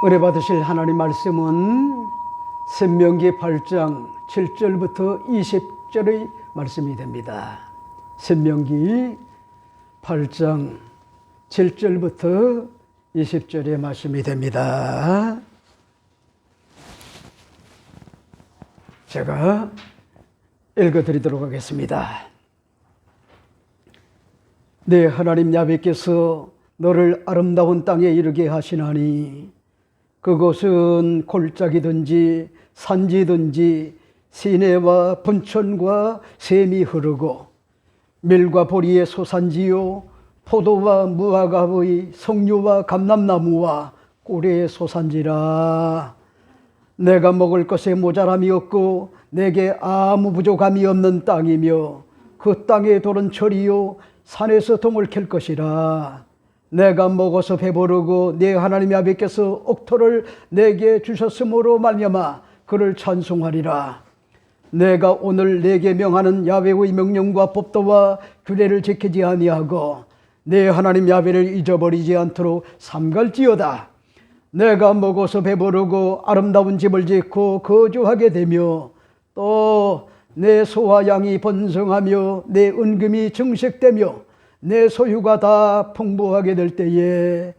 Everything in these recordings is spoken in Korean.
은혜 받으실 하나님 말씀은申命記 8장 7절부터 20절의 말씀이 됩니다.申命記 8장 7절부터 20절의 말씀이 됩니다. 제가 읽어드리도록 하겠습니다. 네, 하나님 야훼께서 너를 아름다운 땅에 이르게 하시나니 그곳은 골짜기든지 산지든지 시내와 분천과 샘이 흐르고 밀과 보리의 소산지요 포도와 무화과의 석류와 감람나무와 꿀의 소산지라. 내가 먹을 것에 모자람이 없고 내게 아무 부족함이 없는 땅이며 그 땅의 돌은 철이요 산에서 동을 캘 것이라. 내가 먹어서 배부르고 내 하나님 야훼께서 옥토를 내게 주셨으므로 말미암아 그를 찬송하리라. 내가 오늘 내게 명하는 야훼의 명령과 법도와 규례를 지키지 아니하고 내 하나님 야훼를 잊어버리지 않도록 삼갈지어다. 내가 먹어서 배부르고 아름다운 집을 짓고 거주하게 되며 또 내 소와 양이 번성하며 내 은금이 증식되며 내 소유가 다 풍부하게 될 때에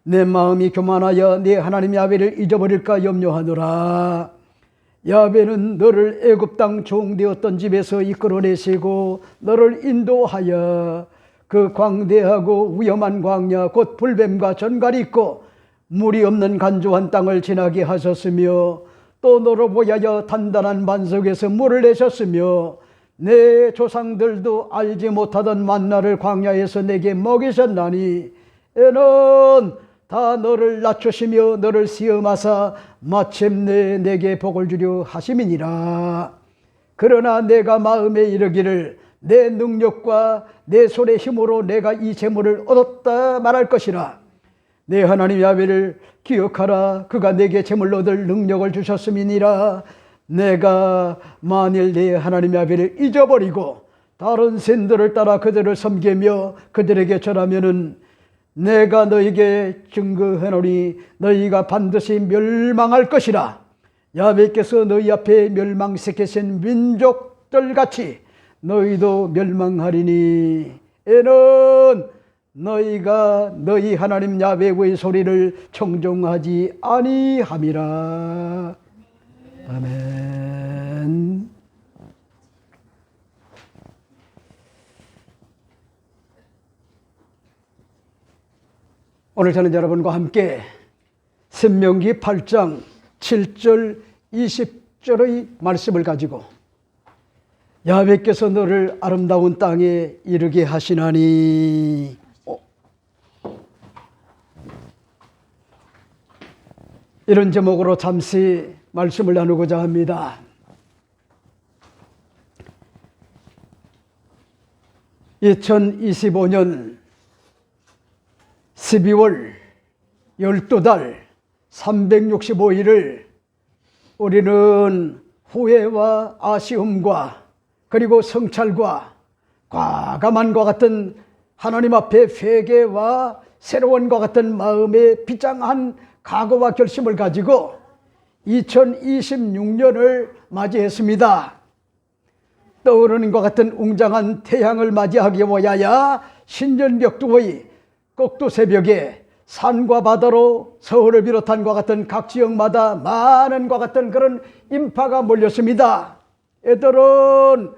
내 마음이 교만하여 내 하나님 야훼를 잊어버릴까 염려하노라. 야훼는 너를 애굽 땅 종되었던 집에서 이끌어내시고 너를 인도하여 그 광대하고 위험한 광야 곧 불뱀과 전갈이 있고 물이 없는 간조한 땅을 지나게 하셨으며 또 너로 보하여 단단한 반석에서 물을 내셨으며 내 조상들도 알지 못하던 만나를 광야에서 내게 먹이셨나니 이는 다 너를 낮추시며 너를 시험하사 마침내 내게 복을 주려 하심이니라. 그러나 내가 마음에 이르기를 내 능력과 내 손의 힘으로 내가 이 재물을 얻었다 말할 것이라. 내 하나님 야훼를 기억하라. 그가 내게 재물로 얻을 능력을 주셨음이니라. 내가 만일 내 하나님 야훼를 잊어버리고 다른 신들을 따라 그들을 섬기며 그들에게 절하면은 내가 너에게 증거하노니 너희가 반드시 멸망할 것이라. 야훼께서 너희 앞에 멸망시키신 민족들같이 너희도 멸망하리니 이는 너희가 너희 하나님 야훼의 소리를 청종하지 아니함이라. 아멘. 오늘 저는 여러분과 함께申命記 8장 7절 20절의 말씀을 가지고 야훼께서 너를 아름다운 땅에 이르게 하시나니 이런 제목으로 잠시 말씀을 나누고자 합니다. 2025년 12월 12달 365일을 우리는 후회와 아쉬움과 그리고 성찰과 과감함과 같은 하나님 앞에 회개와 새로움과 같은 마음의 비장한 각오와 결심을 가지고 2026년을 맞이했습니다. 떠오르는 것 같은 웅장한 태양을 맞이하기 위하여 신전벽두의 꼭두 새벽에 산과 바다로 서울을 비롯한 것 같은 각 지역마다 많은 것 같은 그런 인파가 몰렸습니다. 애들은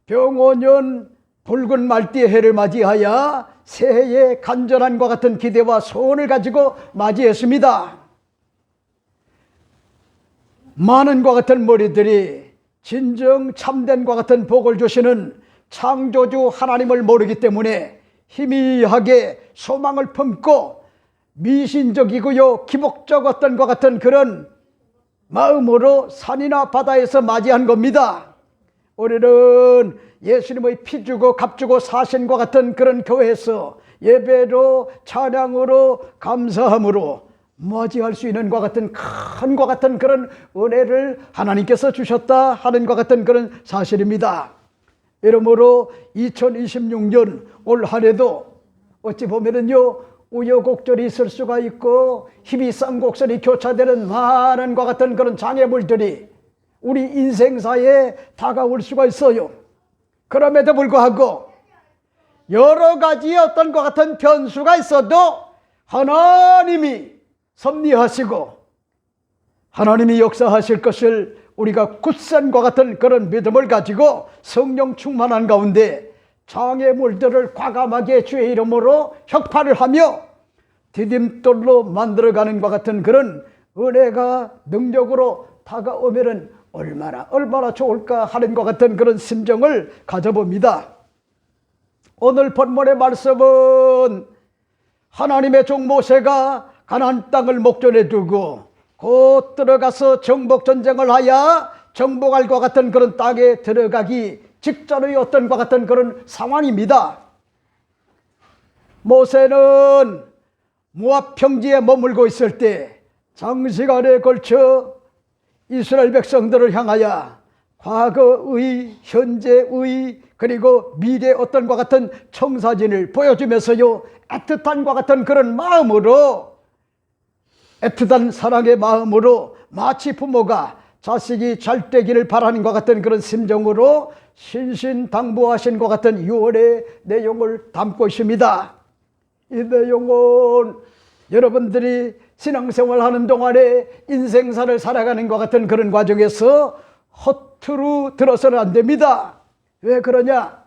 병오년 붉은 말띠의 해를 맞이하여 새해의 간절한 것 같은 기대와 소원을 가지고 맞이했습니다. 많은 것 같은 머리들이 진정 참된 것 같은 복을 주시는 창조주 하나님을 모르기 때문에 희미하게 소망을 품고 미신적이고요 기복적었던 것 같은 그런 마음으로 산이나 바다에서 맞이한 겁니다. 우리는 예수님의 피 주고 값 주고 사신 것 같은 그런 교회에서 예배로 찬양으로 감사함으로 맞이할 수 있는 것 같은 큰 것 같은 그런 은혜를 하나님께서 주셨다 하는 것 같은 그런 사실입니다. 이러므로 2026년 올 한 해도 어찌 보면은요 우여곡절이 있을 수가 있고 힘이 쌍곡선이 교차되는 많은 과 같은 그런 장애물들이 우리 인생사에 다가올 수가 있어요. 그럼에도 불구하고 여러 가지 어떤 것 같은 변수가 있어도 하나님이 섭리하시고 하나님이 역사하실 것을 우리가 굳센과 같은 그런 믿음을 가지고 성령 충만한 가운데 장애물들을 과감하게 주의 이름으로 혁파를 하며 디딤돌로 만들어가는 것 같은 그런 은혜가 능력으로 다가오면은 얼마나 좋을까 하는 것 같은 그런 심정을 가져봅니다. 오늘 본문의 말씀은 하나님의 종 모세가 가나안 땅을 목전에 두고 곧 들어가서 정복전쟁을 하여 정복할 것 같은 그런 땅에 들어가기 직전의 어떤 것 같은 그런 상황입니다. 모세는 모압 평지에 머물고 있을 때 장시간에 걸쳐 이스라엘 백성들을 향하여 과거의, 현재의, 그리고 미래의 어떤 것 같은 청사진을 보여주면서요, 애틋한 것 같은 그런 마음으로, 애틋한 사랑의 마음으로 마치 부모가 자식이 잘 되기를 바라는 것 같은 그런 심정으로 신신당부하신 것 같은 유언의 내용을 담고 있습니다. 이 내용은 여러분들이 신앙생활 하는 동안에 인생사를 살아가는 것 같은 그런 과정에서 허투루 들어서는 안 됩니다. 왜 그러냐?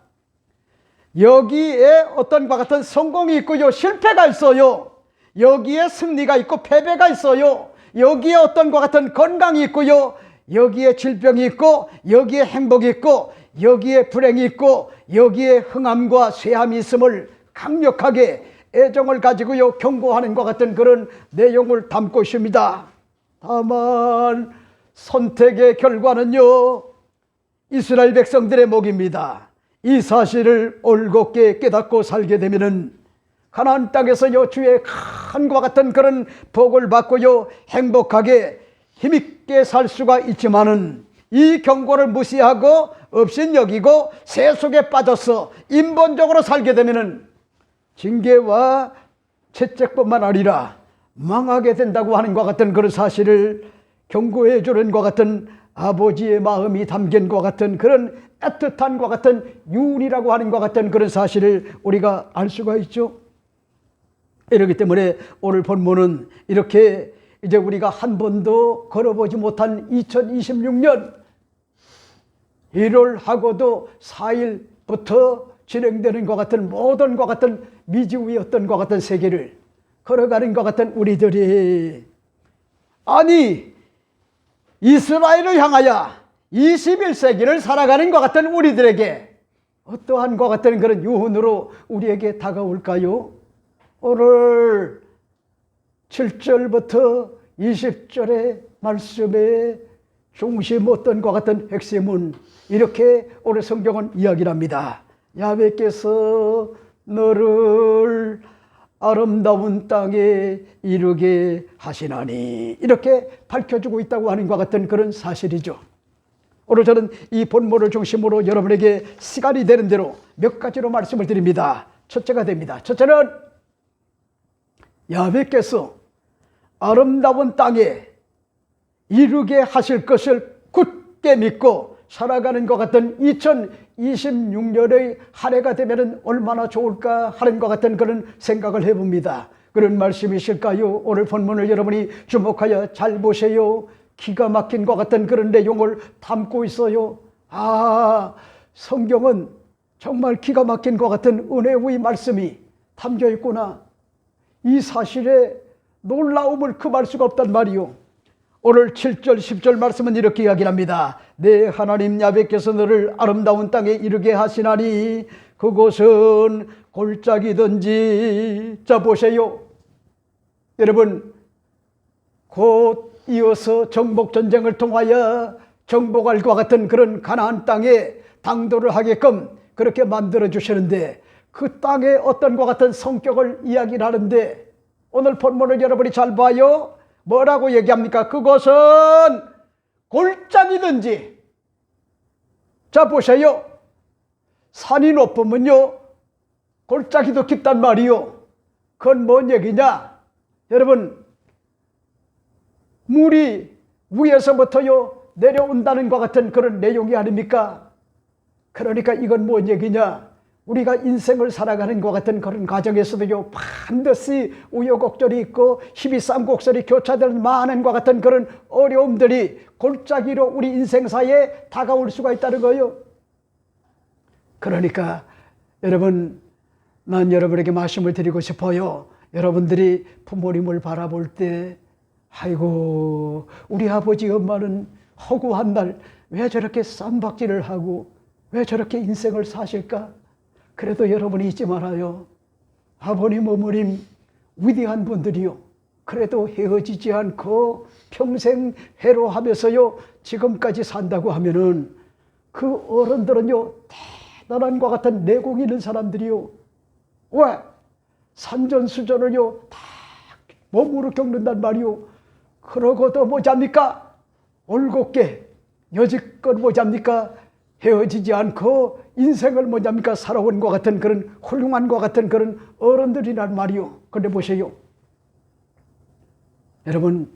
여기에 어떤 것 같은 성공이 있고요, 실패가 있어요. 여기에 승리가 있고 패배가 있어요. 여기에 어떤 것 같은 건강이 있고요, 여기에 질병이 있고, 여기에 행복이 있고, 여기에 불행이 있고, 여기에 흥함과 쇠함이 있음을 강력하게 애정을 가지고요 경고하는 것 같은 그런 내용을 담고 있습니다. 다만 선택의 결과는요 이스라엘 백성들의 몫입니다. 이 사실을 올곧게 깨닫고 살게 되면은 가나안 땅에서요 주의 큰과 같은 그런 복을 받고요 행복하게 힘있게 살 수가 있지만은 이 경고를 무시하고 업신여기고 세속에 빠져서 인본적으로 살게 되면은 징계와 채찍뿐만 아니라 망하게 된다고 하는 것 같은 그런 사실을 경고해 주는 것 같은 아버지의 마음이 담긴 것 같은 그런 애틋한 것 같은 유언이라고 하는 것 같은 그런 사실을 우리가 알 수가 있죠. 이렇기 때문에 오늘 본문은 이렇게 이제 우리가 한 번도 걸어보지 못한 2026년 1월하고도 4일부터 진행되는 것 같은 모든 것 같은 미지의 것 같은 세계를 걸어가는 것 같은 우리들이, 아니 이스라엘을 향하여 21세기를 살아가는 것 같은 우리들에게 어떠한 것 같은 그런 유언으로 우리에게 다가올까요? 오늘 7절부터 20절의 말씀의 중심 어떤 것 같은 핵심은 이렇게 오늘 성경은 이야기를 합니다. 야훼께서 너를 아름다운 땅에 이르게 하시나니, 이렇게 밝혀주고 있다고 하는 것 같은 그런 사실이죠. 오늘 저는 이 본문을 중심으로 여러분에게 시간이 되는 대로 몇 가지로 말씀을 드립니다. 첫째가 됩니다. 첫째는 야훼께서 아름다운 땅에 이르게 하실 것을 굳게 믿고 살아가는 것 같은 2026년의 한 해가 되면 얼마나 좋을까 하는 것 같은 그런 생각을 해봅니다. 그런 말씀이실까요? 오늘 본문을 여러분이 주목하여 잘 보세요. 기가 막힌 것 같은 그런 내용을 담고 있어요. 아, 성경은 정말 기가 막힌 것 같은 은혜의 말씀이 담겨 있구나. 이 사실에 놀라움을 금할 수가 없단 말이요. 오늘 7절 10절 말씀은 이렇게 이야기합니다. 내 하나님 야훼께서 너를 아름다운 땅에 이르게 하시나니 그곳은 골짜기든지. 자 보세요. 여러분, 곧 이어서 정복전쟁을 통하여 정복할 것 같은 그런 가나안 땅에 당도를 하게끔 그렇게 만들어 주시는데, 그 땅의 어떤 것 같은 성격을 이야기를 하는데, 오늘 본문을 여러분이 잘 봐요. 뭐라고 얘기합니까? 그것은 골짜기든지. 자 보세요. 산이 높으면요 골짜기도 깊단 말이요. 그건 뭔 얘기냐? 여러분, 물이 위에서부터요 내려온다는 것 같은 그런 내용이 아닙니까? 그러니까 이건 뭔 얘기냐? 우리가 인생을 살아가는 것 같은 그런 과정에서도요 반드시 우여곡절이 있고 힘이 쌍곡설이 교차되는 많은 것 같은 그런 어려움들이 골짜기로 우리 인생사에 다가올 수가 있다는 거예요. 그러니까 여러분, 난 여러분에게 말씀을 드리고 싶어요. 여러분들이 부모님을 바라볼 때 아이고 우리 아버지 엄마는 허구한 날 왜 저렇게 쌈박질을 하고 왜 저렇게 인생을 사실까? 그래도 여러분이 잊지 말아요. 아버님 어머님 위대한 분들이요 그래도 헤어지지 않고 평생 해로하면서요 지금까지 산다고 하면은 그 어른들은요 대단한 것 같은 내공이 있는 사람들이요. 왜? 산전수전을요 다 몸으로 겪는단 말이요. 그러고도 뭐잡니까? 올곧게 여지껏 뭐잡니까? 헤어지지 않고 인생을 뭐잡니까? 살아온 것 같은 그런 훌륭한 것 같은 그런 어른들이란 말이요. 그런데 보세요. 여러분,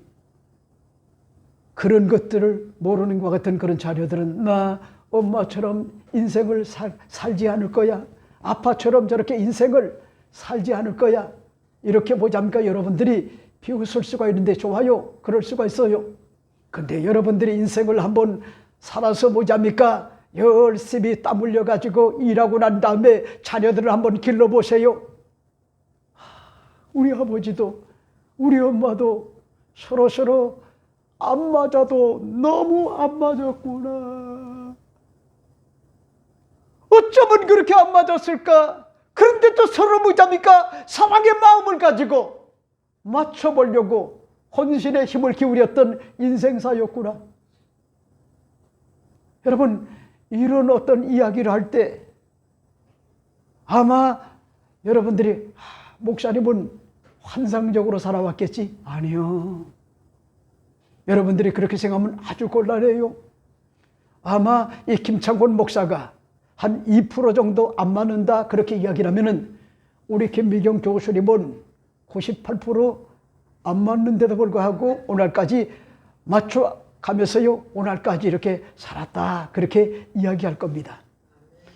그런 것들을 모르는 것 같은 그런 자녀들은 나 엄마처럼 인생을 살지 않을 거야. 아빠처럼 저렇게 인생을 살지 않을 거야. 이렇게 뭐잡니까? 여러분들이 비웃을 수가 있는데 좋아요. 그럴 수가 있어요. 근데 여러분들이 인생을 한번 살아서 뭐잡니까? 열심히 땀 흘려가지고 일하고 난 다음에 자녀들을 한번 길러보세요. 우리 아버지도 우리 엄마도 서로 안 맞아도 너무 안 맞았구나. 어쩌면 그렇게 안 맞았을까? 그런데 또 서로 뭐잡니까? 사랑의 마음을 가지고 맞춰보려고 혼신의 힘을 기울였던 인생사였구나. 여러분, 이런 어떤 이야기를 할 때 아마 여러분들이 목사님은 환상적으로 살아왔겠지? 아니요. 여러분들이 그렇게 생각하면 아주 곤란해요. 아마 이 김창곤 목사가 한 2% 정도 안 맞는다 그렇게 이야기를 하면은 우리 김미경 교수님은 98% 안 맞는데도 불구하고 오늘까지 맞춰가면서요 오늘까지 이렇게 살았다 그렇게 이야기할 겁니다.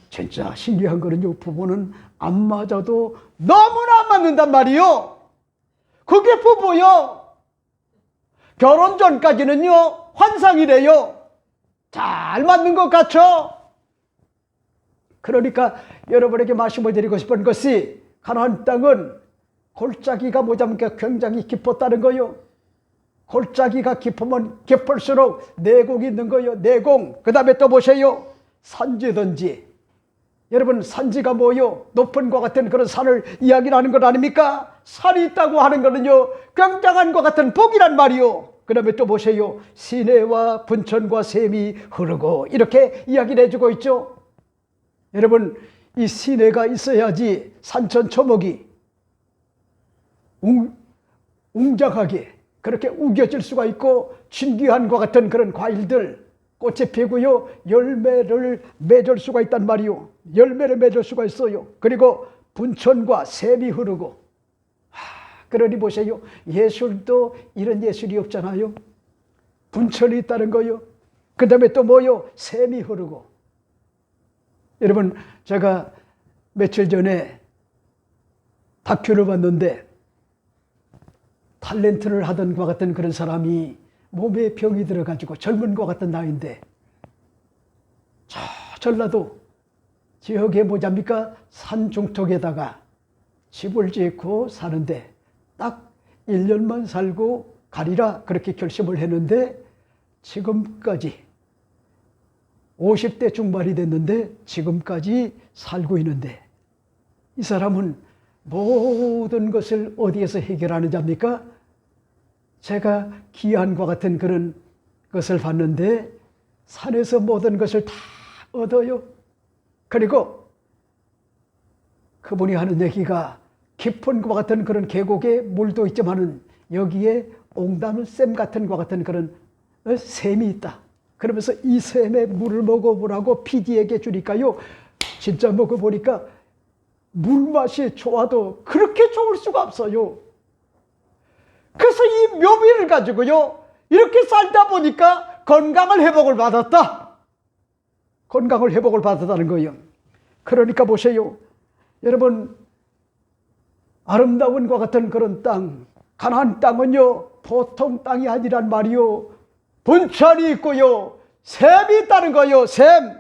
진짜 신기한 거는요 부부는 안 맞아도 너무나 안 맞는단 말이요. 그게 부부요. 결혼 전까지는요 환상이래요. 잘 맞는 것 같죠? 그러니까 여러분에게 말씀을 드리고 싶은 것이 가나안 땅은 골짜기가 뭐냐면 굉장히 깊었다는 거요. 골짜기가 깊으면 깊을수록 내공이 있는 거요. 내공. 그 다음에 또 보세요. 산지든지. 여러분 산지가 뭐요? 높은 것 같은 그런 산을 이야기하는 것 아닙니까? 산이 있다고 하는 거는요 굉장한 것 같은 복이란 말이요. 그 다음에 또 보세요. 시내와 분천과 샘이 흐르고 이렇게 이야기를 해주고 있죠. 여러분 이 시내가 있어야지 산천초목이 웅장하게 그렇게 우겨질 수가 있고 진귀한 것 같은 그런 과일들 꽃이 피고요 열매를 맺을 수가 있단 말이요. 열매를 맺을 수가 있어요. 그리고 분천과 샘이 흐르고 그러니 보세요. 예술도 이런 예술이 없잖아요. 분천이 있다는 거요. 그 다음에 또 뭐요? 샘이 흐르고. 여러분 제가 며칠 전에 다큐를 봤는데 탤런트를 하던 것 같은 그런 사람이 몸에 병이 들어가지고 젊은 것 같은 나이인데 저 전라도 지역에 뭐잡니까? 산 중턱에다가 집을 짓고 사는데 딱 1년만 살고 가리라 그렇게 결심을 했는데 지금까지 50대 중반이 됐는데 지금까지 살고 있는데 이 사람은 모든 것을 어디에서 해결하는 자입니까? 제가 기한과 같은 그런 것을 봤는데 산에서 모든 것을 다 얻어요. 그리고 그분이 하는 얘기가 깊은 것 같은 그런 계곡에 물도 있지만은 여기에 옹다물샘 같은 것 같은 그런 샘이 있다. 그러면서 이 샘에 물을 먹어보라고 PD에게 주니까요. 진짜 먹어보니까 물맛이 좋아도 그렇게 좋을 수가 없어요. 그래서 이 묘비를 가지고요, 이렇게 살다 보니까 건강을 회복을 받았다. 건강을 회복을 받았다는 거예요. 그러니까 보세요. 여러분, 아름다운 것 같은 그런 땅, 가나안 땅은요, 보통 땅이 아니란 말이요. 분천이 있고요, 샘이 있다는 거예요. 샘.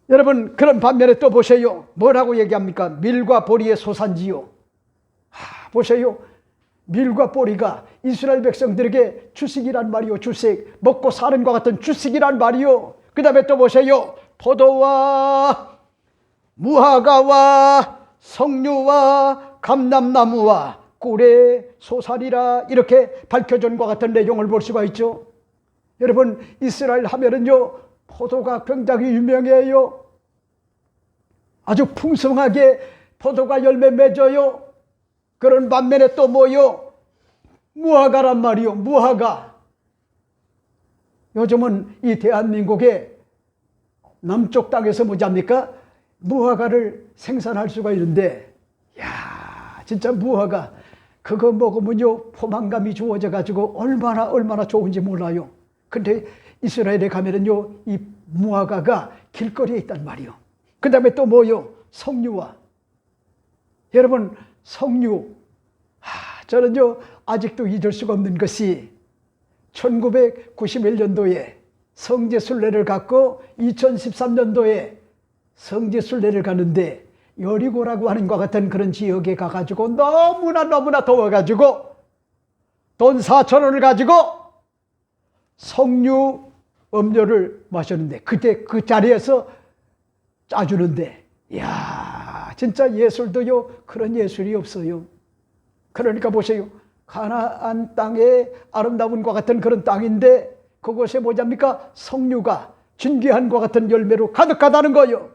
여러분, 그런 반면에 또 보세요. 뭐라고 얘기합니까? 밀과 보리의 소산지요. 보세요. 밀과 보리가 이스라엘 백성들에게 주식이란 말이요. 주식. 먹고 사는 것 같은 주식이란 말이요. 그 다음에 또 보세요. 포도와 무화과와 석류와 감람나무와 꿀의 소산이라, 이렇게 밝혀준 것 같은 내용을 볼 수가 있죠. 여러분, 이스라엘 하면은요, 포도가 굉장히 유명해요. 아주 풍성하게 포도가 열매 맺어요. 그런 반면에 또 뭐요? 무화과란 말이요. 무화과. 요즘은 이 대한민국의 남쪽 땅에서 뭐합니까? 무화과를 생산할 수가 있는데, 야, 진짜 무화과 그거 먹으면요, 포만감이 주어져 가지고 얼마나 좋은지 몰라요. 근데 이스라엘에 가면은요, 이 무화과가 길거리에 있단 말이요. 그 다음에 또 뭐요? 석류와. 여러분, 석류. 저는요, 아직도 잊을 수가 없는 것이 1991년도에 성지순례를 갔고 2013년도에 성지순례를 가는데, 여리고라고 하는 것 같은 그런 지역에 가가지고 너무나 더워가지고 돈 4,000원을 가지고 석류 음료를 마셨는데, 그때 그 자리에서 짜주는데, 이야, 진짜 예술도요, 그런 예술이 없어요. 그러니까 보세요. 가나안 땅의 아름다운 것 같은 그런 땅인데, 그곳에 뭐랍니까? 석류가 진귀한 것 같은 열매로 가득하다는 거예요.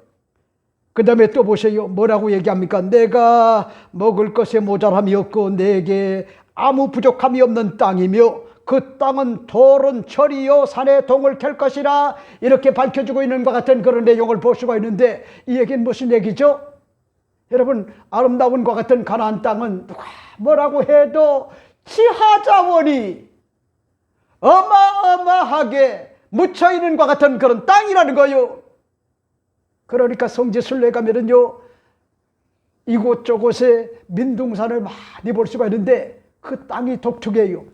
그 다음에 또 보세요. 뭐라고 얘기합니까? 내가 먹을 것에 모자람이 없고 내게 아무 부족함이 없는 땅이며 그 땅은 돌은 철이요 산에 동을 캘 것이라, 이렇게 밝혀주고 있는 것 같은 그런 내용을 볼 수가 있는데, 이 얘기는 무슨 얘기죠? 여러분, 아름다운 것 같은 가나안 땅은 누가 뭐라고 해도 지하자원이 어마어마하게 묻혀있는 것 같은 그런 땅이라는 거예요. 그러니까 성지순례 가면은요, 이곳저곳에 민둥산을 많이 볼 수가 있는데, 그 땅이 독특해요.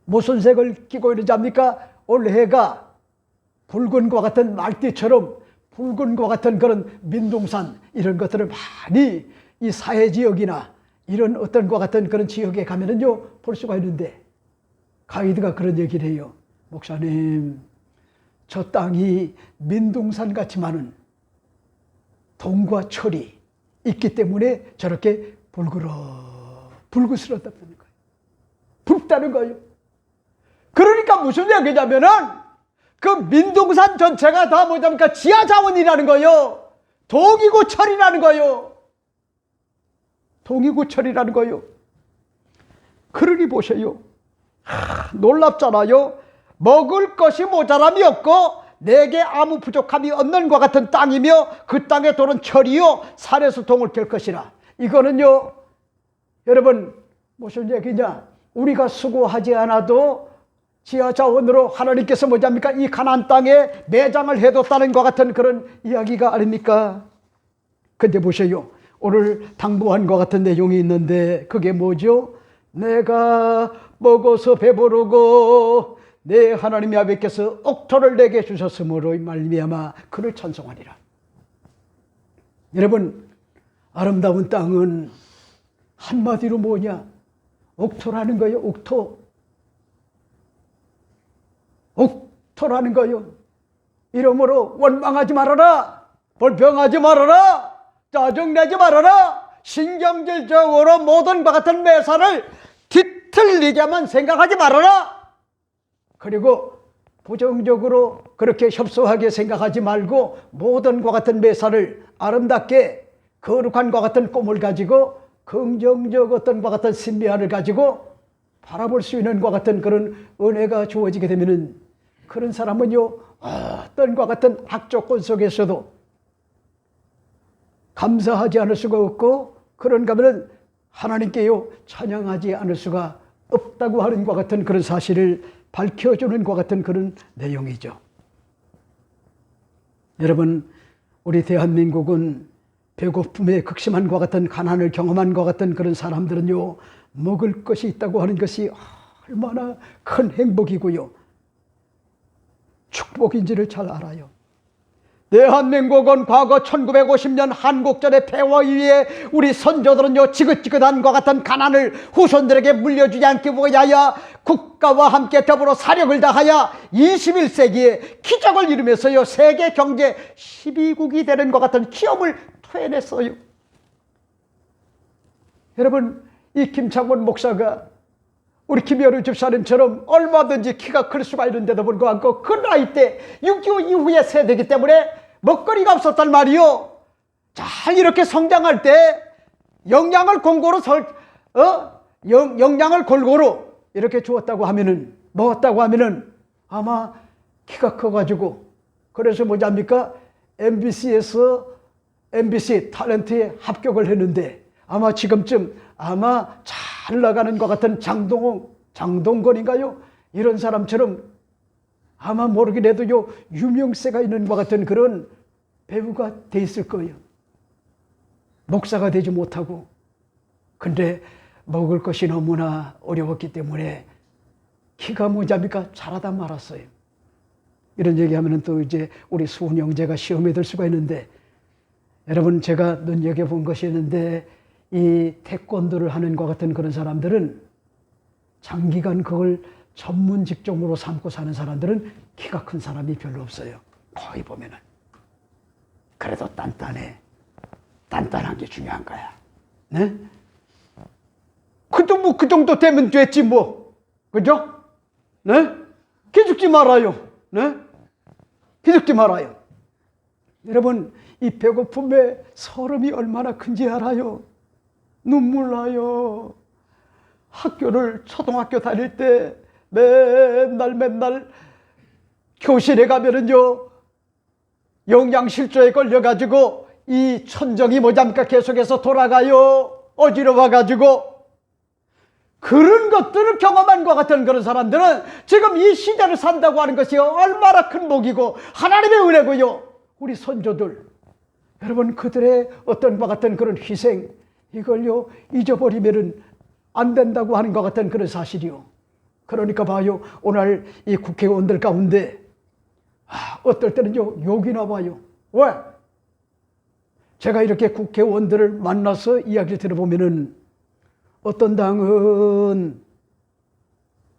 무슨 색을 띠고 있는지 압니까? 올해가 붉은 것 같은 말띠처럼 붉은 것 같은 그런 민둥산, 이런 것들을 많이 이 사해지역이나 이런 어떤 것 같은 그런 지역에 가면은요, 볼 수가 있는데, 가이드가 그런 얘기를 해요. 목사님, 저 땅이 민둥산 같지만은 동과 철이 있기 때문에 저렇게 불그스럽다는 거예요. 붉다는 거예요. 그러니까 무슨 얘기냐면은, 그 민둥산 전체가 다 뭐냐니까 지하자원이라는 거예요. 동이고 철이라는 거예요. 동이고 철이라는 거예요. 그러니 보세요. 놀랍잖아요. 먹을 것이 모자람이 없고 내게 아무 부족함이 없는 것 같은 땅이며 그 땅에 돌은 철이요 산에서 동을 캘 것이라. 이거는요, 여러분, 무슨 얘기냐? 우리가 수고하지 않아도 지하자원으로 하나님께서 뭐냐입니까? 이 가나안 땅에 매장을 해뒀다는 것 같은 그런 이야기가 아닙니까? 근데 보세요. 오늘 당부한 것 같은 내용이 있는데, 그게 뭐죠? 내가 먹어서 배부르고 내 하나님 아버지께서 옥토를 내게 주셨으므로 말미암아 그를 찬송하리라. 여러분, 아름다운 땅은 한마디로 뭐냐? 옥토라는 거예요. 옥토라는 거예요. 이러므로 원망하지 말아라, 불평하지 말아라, 짜증내지 말아라, 신경질적으로 모든 것 같은 매사를 뒤틀리게만 생각하지 말아라. 그리고 부정적으로 그렇게 협소하게 생각하지 말고 모든 것 같은 매사를 아름답게 거룩한 것 같은 꿈을 가지고 긍정적 어떤 것 같은 신비화를 가지고 바라볼 수 있는 것 같은 그런 은혜가 주어지게 되면은, 그런 사람은요, 어떤 것 같은 악조건 속에서도 감사하지 않을 수가 없고, 그런가 하면 하나님께요 찬양하지 않을 수가 없다고 하는 것 같은 그런 사실을 밝혀주는 것 같은 그런 내용이죠. 여러분, 우리 대한민국은 배고픔에 극심한 것 같은, 가난을 경험한 것 같은 그런 사람들은요, 먹을 것이 있다고 하는 것이 얼마나 큰 행복이고요, 축복인지를 잘 알아요. 대한민국은 과거 1950년 한국전의 폐허 이후에 우리 선조들은요, 지긋지긋한 것 같은 가난을 후손들에게 물려주지 않기 위하여 국가와 함께 더불어 사력을 다하여 21세기에 기적을 이루면서요, 세계 경제 12국이 되는 것 같은 기업을 토해냈어요. 여러분, 이 김창원 목사가 우리 김여루 집사님처럼 얼마든지 키가 클 수가 있는데도 불구하고 그 나이 때 6.25 이후의 세대이기 때문에 먹거리가 없었단 말이요. 잘 이렇게 성장할 때 영양을 골고루 이렇게 주었다고 하면은, 먹었다고 하면은 아마 키가 커가지고, 그래서 뭐지 합니까? MBC에서 MBC 탤런트에 합격을 했는데 아마 지금쯤 아마 잘 나가는 것 같은 장동건인가요? 이런 사람처럼 아마 모르긴 해도요, 유명세가 있는 것 같은 그런 배우가 돼 있을 거예요. 목사가 되지 못하고. 근데 먹을 것이 너무나 어려웠기 때문에 키가 뭐잡니까? 자라다 말았어요. 이런 얘기하면 또 이제 우리 수훈 형제가 시험에 들 수가 있는데, 여러분, 제가 눈여겨본 것이 있는데, 이 태권도를 하는 것 같은 그런 사람들은 장기간 그걸 전문 직종으로 삼고 사는 사람들은 키가 큰 사람이 별로 없어요. 거의 보면은. 그래도 단단해. 단단한 게 중요한 거야. 네? 그 정도 되면 됐지 뭐. 그죠? 네? 기죽지 말아요. 네? 기죽지 말아요. 여러분, 이 배고픔의 서름이 얼마나 큰지 알아요? 눈물 나요. 초등학교 다닐 때 맨날 교실에 가면은요, 영양실조에 걸려가지고 이 천정이 뭐잡니까? 계속해서 돌아가요. 어지러워가지고. 그런 것들을 경험한 것 같은 그런 사람들은 지금 이 시대를 산다고 하는 것이 얼마나 큰 복이고 하나님의 은혜고요. 우리 선조들, 여러분, 그들의 어떤 것 같은 그런 희생, 이걸요 잊어버리면은 안 된다고 하는 것 같은 그런 사실이요. 그러니까 봐요, 오늘 이 국회의원들 가운데 어떨 때는요 욕이 나와요. 왜? 제가 이렇게 국회의원들을 만나서 이야기를 들어보면은, 어떤 당은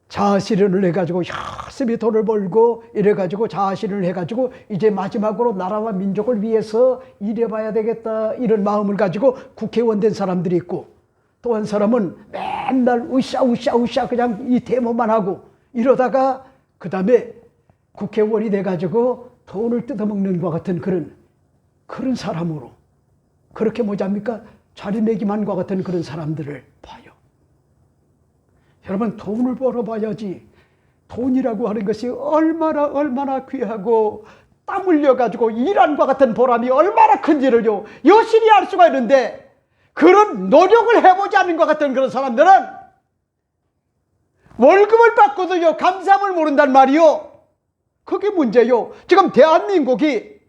자아실현을 해가지고 열심히 돈을 벌고 이래가지고 자아실현을 해가지고 이제 마지막으로 나라와 민족을 위해서 일해봐야 되겠다, 이런 마음을 가지고 국회의원 된 사람들이 있고, 또 한 사람은 맨날 으쌰 그냥 이 데모만 하고 이러다가 그 다음에 국회의원이 돼가지고 돈을 뜯어먹는 것 같은 그런 사람으로, 그렇게 뭐잡니까? 자리매김한 것 같은 그런 사람들을 봐요. 여러분, 돈을 벌어봐야지. 돈이라고 하는 것이 얼마나 귀하고 땀 흘려가지고 일한 것 같은 보람이 얼마나 큰지를요 여실히 알 수가 있는데, 그런 노력을 해보지 않는 것 같은 그런 사람들은 월급을 받고도요 감사함을 모른단 말이요. 그게 문제요. 지금 대한민국이,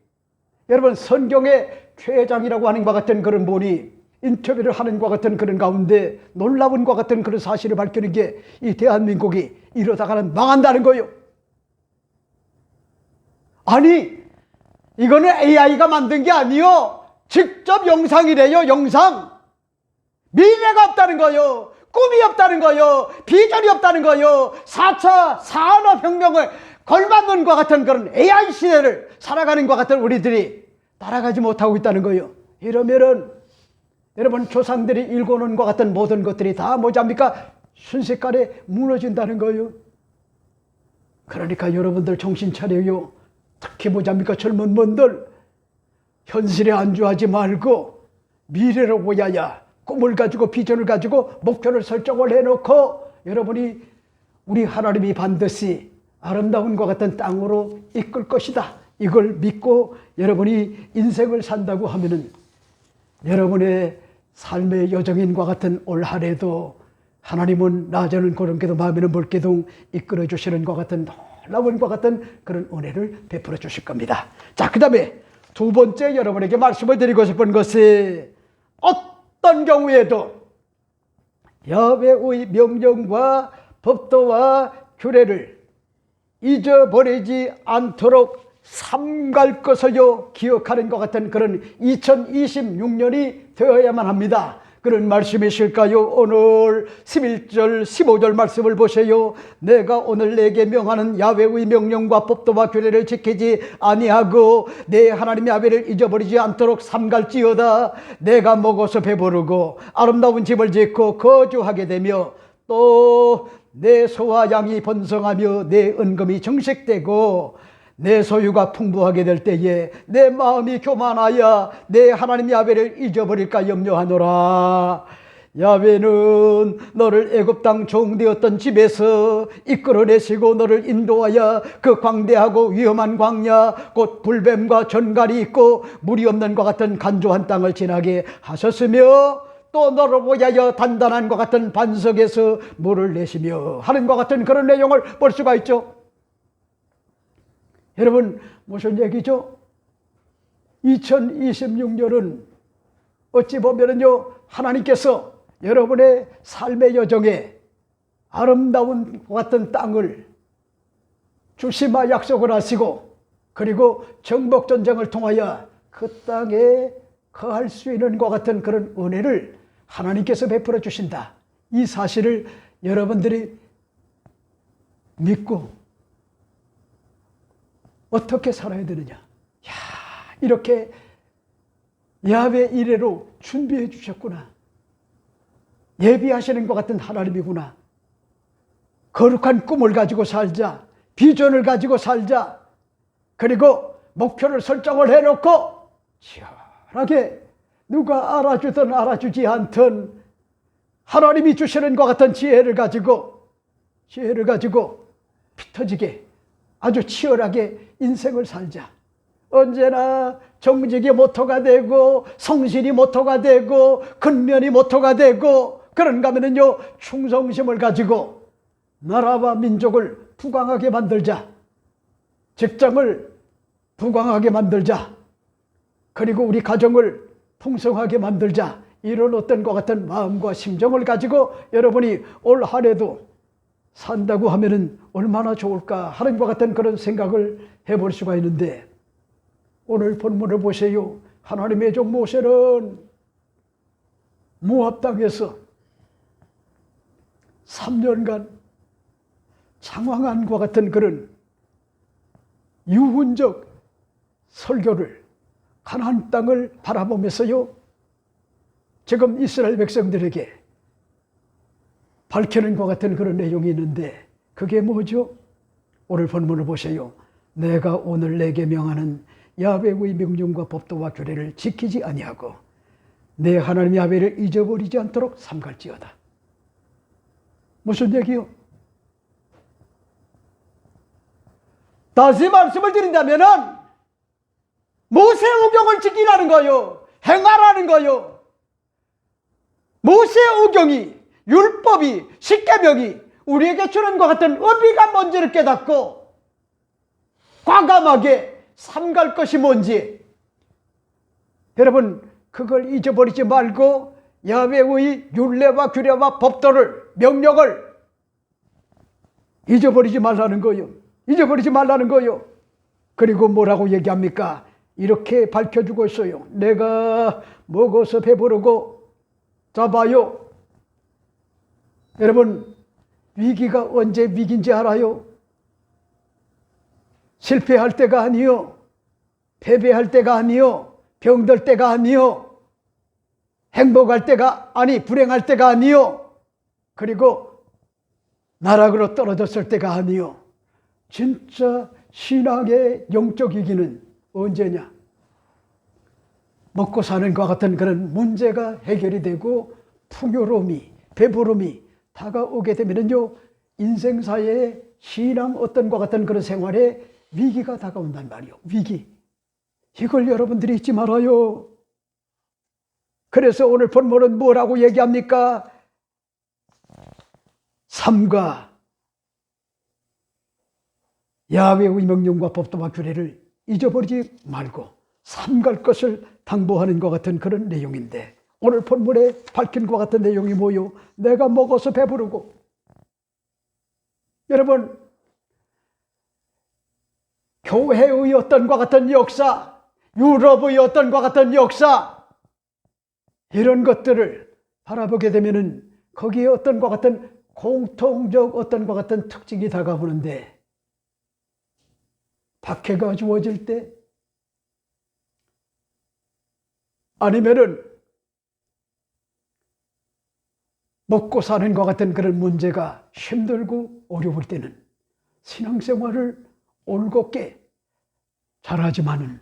여러분, 성경의 최장이라고 하는 것 같은 그런 분이 인터뷰를 하는 것 같은 그런 가운데 놀라운 것 같은 그런 사실을 밝히는 게, 이 대한민국이 이러다가는 망한다는 거예요. 아니, 이거는 AI가 만든 게 아니요, 직접 영상이래요. 영상. 미래가 없다는 거예요. 꿈이 없다는 거예요. 비전이 없다는 거예요. 4차 산업혁명을 걸맞는 것 같은 그런 AI 시대를 살아가는 것 같은 우리들이 따라가지 못하고 있다는 거예요. 이러면은 여러분, 조상들이 일궈놓은 것 같은 모든 것들이 다 뭐잡니까? 순식간에 무너진다는 거예요. 그러니까 여러분들 정신 차려요. 특히 뭐잡니까? 젊은 분들, 현실에 안주하지 말고 미래를 보야야, 꿈을 가지고 비전을 가지고 목표를 설정을 해놓고, 여러분이 우리 하나님이 반드시 아름다운 것 같은 땅으로 이끌 것이다, 이걸 믿고 여러분이 인생을 산다고 하면은, 여러분의 삶의 여정인과 같은 올 한해도 하나님은 낮에는 고름기둥 밤에는 물기둥 이끌어 주시는 것 같은 놀라운 것 같은 그런 은혜를 베풀어 주실 겁니다. 자, 그 다음에 두 번째 여러분에게 말씀을 드리고 싶은 것이 어떤 경우에도 야훼의 명령과 법도와 규례를 잊어버리지 않도록 삼갈 것을요 기억하는 것 같은 그런 2026년이 되어야만 합니다. 그런 말씀이실까요? 오늘 11절 15절 말씀을 보세요. 내가 오늘 내게 명하는 야훼의 명령과 법도와 규례를 지키지 아니하고 내 하나님 야훼를 잊어버리지 않도록 삼갈지어다. 내가 먹어서 배부르고 아름다운 집을 짓고 거주하게 되며 또 내 소와 양이 번성하며 내 은금이 정식되고 내 소유가 풍부하게 될 때에 내 마음이 교만하여 내 하나님 야훼를 잊어버릴까 염려하노라. 야훼는 너를 애굽 땅 종되었던 집에서 이끌어내시고 너를 인도하여 그 광대하고 위험한 광야 곧 불뱀과 전갈이 있고 물이 없는 것 같은 간조한 땅을 지나게 하셨으며 또 너를 위하여 단단한 것 같은 반석에서 물을 내시며 하는 것 같은 그런 내용을 볼 수가 있죠. 여러분 무슨 얘기죠? 2026년은 어찌 보면은요 하나님께서 여러분의 삶의 여정에 아름다운 것 같은 땅을 주시마 약속을 하시고 그리고 정복전쟁을 통하여 그 땅에 거할 수 있는 것 같은 그런 은혜를 하나님께서 베풀어 주신다. 이 사실을 여러분들이 믿고 어떻게 살아야 되느냐. 야, 이렇게 야훼 이래로 준비해 주셨구나. 예비하시는 것 같은 하나님이구나. 거룩한 꿈을 가지고 살자. 비전을 가지고 살자. 그리고 목표를 설정을 해놓고 시원하게 누가 알아주든 알아주지 않든 하나님이 주시는 것 같은 지혜를 가지고 피 터지게 아주 치열하게 인생을 살자. 언제나 정직이 모토가 되고 성실이 모토가 되고 근면이 모토가 되고 그런가 하면은요 충성심을 가지고 나라와 민족을 부강하게 만들자. 직장을 부강하게 만들자. 그리고 우리 가정을 풍성하게 만들자. 이런 어떤 것 같은 마음과 심정을 가지고 여러분이 올 한해도 산다고 하면은 얼마나 좋을까 하는 것 같은 그런 생각을 해볼 수가 있는데 오늘 본문을 보세요. 하나님의 종 모세는 모압 땅에서 3년간 장황한과 같은 그런 유훈적 설교를 가나안 땅을 바라보면서요 지금 이스라엘 백성들에게 밝히는 것 같은 그런 내용이 있는데 그게 뭐죠? 오늘 본문을 보세요. 내가 오늘 내게 명하는 야훼의 명령과 법도와 규례를 지키지 아니하고 내 하나님 야훼를 잊어버리지 않도록 삼갈지어다. 무슨 얘기요? 다시 말씀을 드린다면은 모세오경을 지키라는 거요. 행하라는 거요. 모세오경이 율법이 십계명이 우리에게 주는 것 같은 의미가 뭔지를 깨닫고 과감하게 삼갈 것이 뭔지 여러분 그걸 잊어버리지 말고 야훼의 율례와 규례와 법도를 명령을 잊어버리지 말라는 거요. 잊어버리지 말라는 거요. 그리고 뭐라고 얘기합니까? 이렇게 밝혀주고 있어요. 내가 먹어서 배부르고 자봐요. 여러분 위기가 언제 위기인지 알아요? 실패할 때가 아니요. 패배할 때가 아니요. 병들 때가 아니요. 행복할 때가 아니 불행할 때가 아니요. 그리고 나락으로 떨어졌을 때가 아니요. 진짜 신앙의 영적 위기는 언제냐? 먹고 사는 것 같은 그런 문제가 해결이 되고 풍요로움이 배부름이 다가오게 되면은요 인생사의 신앙 어떤 것 같은 그런 생활에 위기가 다가온단 말이요. 위기. 이걸 여러분들이 잊지 말아요. 그래서 오늘 본문은 뭐라고 얘기합니까? 삼가 야훼의 명령과 법도와 규례를 잊어버리지 말고 삼갈 것을 당부하는 것 같은 그런 내용인데, 오늘 본문에 밝힌 것 같은 내용이 뭐요? 내가 먹어서 배부르고. 여러분, 교회의 어떤 것 같은 역사, 유럽의 어떤 것 같은 역사, 이런 것들을 바라보게 되면은 거기에 어떤 것 같은 공통적 어떤 것 같은 특징이 다가오는데, 박해가 주어질 때, 아니면은 먹고 사는 것 같은 그런 문제가 힘들고 어려울 때는 신앙생활을 올곧게 잘하지만은